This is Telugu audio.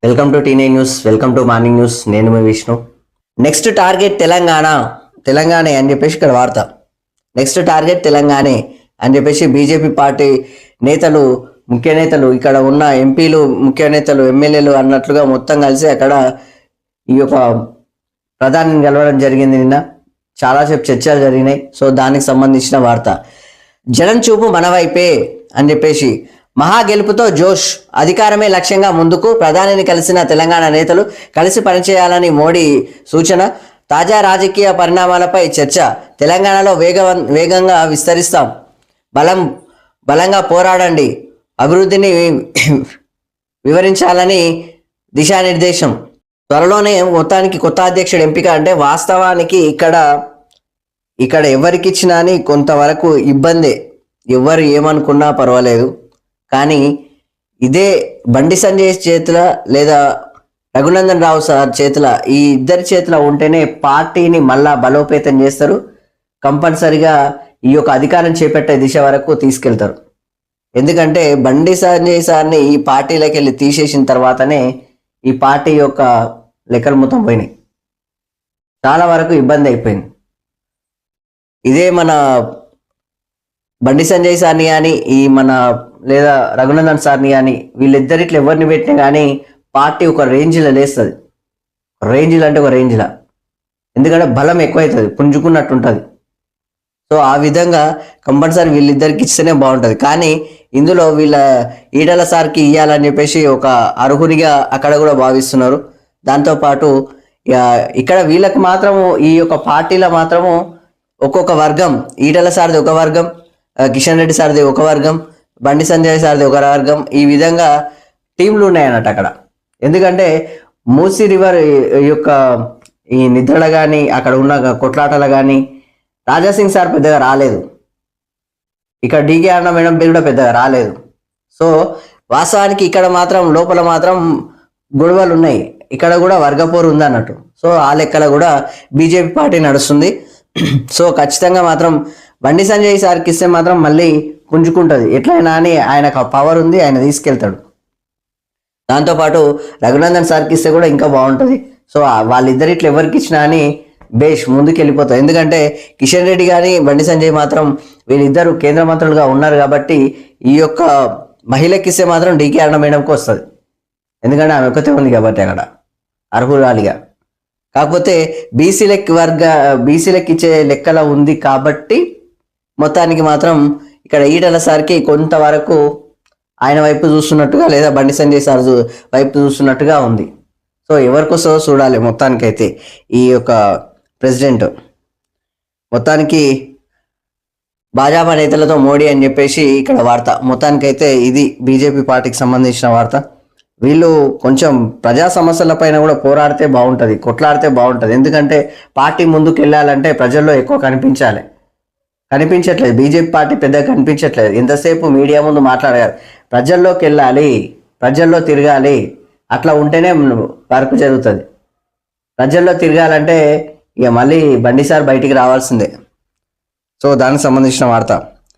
వెల్కమ్ టు టీనే news, welcome to morning news. నేను మీ విష్ణు. నెక్స్ట్ టార్గెట్ తెలంగాణ అని చెప్పేసి ఇక్కడ వార్త. నెక్స్ట్ టార్గెట్ తెలంగాణ అని చెప్పేసి బీజేపీ పార్టీ నేతలు, ముఖ్య నేతలు, ఇక్కడ ఉన్న ఎంపీలు, ముఖ్య నేతలు, ఎమ్మెల్యేలు అన్నట్లుగా మొత్తం కలిసి అక్కడ ఈ యొక్క ప్రధానిని కలవడం జరిగింది. నిన్న చాలాసేపు చర్చలు జరిగినాయి. సో దానికి సంబంధించిన వార్త. జనం చూపు మన వైపే అని చెప్పేసి మహా గెలుపుతో జోష్, అధికారమే లక్ష్యంగా ముందుకు, ప్రధానిని కలిసిన తెలంగాణ నేతలు కలిసి పనిచేయాలని మోడీ సూచన. తాజా రాజకీయ పరిణామాలపై చర్చ. తెలంగాణలో వేగంగా విస్తరిస్తాం, బలంగా పోరాడండి, అభివృద్ధిని వివరించాలని దిశానిర్దేశం. త్వరలోనే మొత్తానికి కొత్త అధ్యక్షుడు ఎంపిక. అంటే వాస్తవానికి ఇక్కడ ఎవరికి ఇచ్చినా అని కొంతవరకు ఇబ్బందే, ఎవరు ఏమనుకున్నా పర్వాలేదు. కానీ ఇదే బండి సంజయ్ చేతుల లేదా రఘునందన్ రావు సార్ చేతుల, ఈ ఇద్దరి చేతుల ఉంటేనే పార్టీని మళ్ళా బలోపేతం చేస్తారు. కంపల్సరిగా ఈ యొక్క అధికారం చేపట్టే దిశ వరకు తీసుకెళ్తారు. ఎందుకంటే బండి సంజయ్ సార్ని ఈ పార్టీలోకి వెళ్ళి తీసేసిన తర్వాతనే ఈ పార్టీ యొక్క లెక్కలు మొత్తం పోయినాయి. చాలా వరకు ఇబ్బంది అయిపోయింది. ఇదే మన బండి సంజయ్ సార్ని కానీ, ఈ మన లేదా రఘునందన్ సార్ని కానీ, వీళ్ళిద్దరిట్లో ఎవరిని పెట్టినా కానీ పార్టీ ఒక రేంజ్లో లేస్తుంది. రేంజ్లో అంటే ఒక రేంజ్లో, ఎందుకంటే బలం ఎక్కువవుతుంది, పుంజుకున్నట్టు ఉంటుంది. సో ఆ విధంగా కంపల్సరీ వీళ్ళిద్దరికి ఇస్తేనే బాగుంటుంది. కానీ ఇందులో వీళ్ళ ఈటల సార్కి ఇవ్వాలని చెప్పేసి ఒక అర్హునిగా అక్కడ కూడా భావిస్తున్నారు. దాంతోపాటు ఇక్కడ వీళ్ళకి మాత్రము, ఈ యొక్క పార్టీలో మాత్రము ఒక్కొక్క వర్గం, ఈటల సార్ది ఒక వర్గం, కిషన్ రెడ్డి సార్ది ఒక వర్గం, బండి సంజయ్ సార్ది ఒక వర్గం, ఈ విధంగా టీంలు ఉన్నాయన్నట్టు అక్కడ. ఎందుకంటే మూసీ రివర్ యొక్క ఈ నిద్రలు కానీ, అక్కడ ఉన్న కొట్లాటలు కానీ రాజాసింగ్ సార్ పెద్దగా రాలేదు. ఇక్కడ డీకే అన్న మేడం పేరు కూడా పెద్దగా రాలేదు. సో వాస్తవానికి ఇక్కడ మాత్రం లోపల మాత్రం గొడవలు ఉన్నాయి. ఇక్కడ కూడా వర్గపోరు ఉంది అన్నట్టు. సో ఆ లెక్కల కూడా బీజేపీ పార్టీ నడుస్తుంది. సో ఖచ్చితంగా మాత్రం బండి సంజయ్ సార్కి ఇస్తే మాత్రం మళ్ళీ పుంజుకుంటుంది. ఎట్లయినా అని ఆయనకు పవర్ ఉంది, ఆయన తీసుకెళ్తాడు. దాంతోపాటు రఘునందన్ సార్కి ఇస్తే కూడా ఇంకా బాగుంటుంది. సో వాళ్ళిద్దరిట్లో ఎవరికి ఇచ్చినా అని బేష్ ముందుకు వెళ్ళిపోతారు. ఎందుకంటే కిషన్ రెడ్డి కానీ బండి సంజయ్ మాత్రం వీళ్ళిద్దరు కేంద్ర మంత్రులుగా ఉన్నారు కాబట్టి ఈ యొక్క మహిళకి ఇస్తే మాత్రం డీకే అన్న మేడంకి వస్తుంది. ఎందుకంటే ఆమె ఒక్కతే ఉంది కాబట్టి అక్కడ అర్హురాలిగా. కాకపోతే బీసీలకు ఇచ్చే లెక్కల ఉంది కాబట్టి మొత్తానికి మాత్రం ఇక్కడ ఈటల సార్కి కొంతవరకు ఆయన వైపు చూస్తున్నట్టుగా, లేదా బండి సంజయ్ సార్ వైపు చూస్తున్నట్టుగా ఉంది. సో ఎవరికోసో చూడాలి. మొత్తానికైతే ఈ యొక్క ప్రెసిడెంట్ మొత్తానికి భాజపా నేతలతో మోడీ అని చెప్పేసి ఇక్కడ వార్త. మొత్తానికైతే ఇది బీజేపీ పార్టీకి సంబంధించిన వార్త. వీళ్ళు కొంచెం ప్రజా సమస్యల పైన కూడా పోరాడితే బాగుంటుంది, కొట్లాడితే బాగుంటుంది. ఎందుకంటే పార్టీ ముందుకు వెళ్ళాలంటే ప్రజల్లో ఎక్కువ కనిపించట్లేదు. బీజేపీ పార్టీ పెద్దగా కనిపించట్లేదు. ఎంతసేపు మీడియా ముందు మాట్లాడారు. ప్రజల్లోకి వెళ్ళాలి, ప్రజల్లో తిరగాలి, అట్లా ఉంటేనే వర్క్ జరుగుతుంది. ప్రజల్లో తిరగాలంటే ఇక మళ్ళీ బండి సార్ బయటికి రావాల్సిందే. సో దానికి సంబంధించిన వార్త.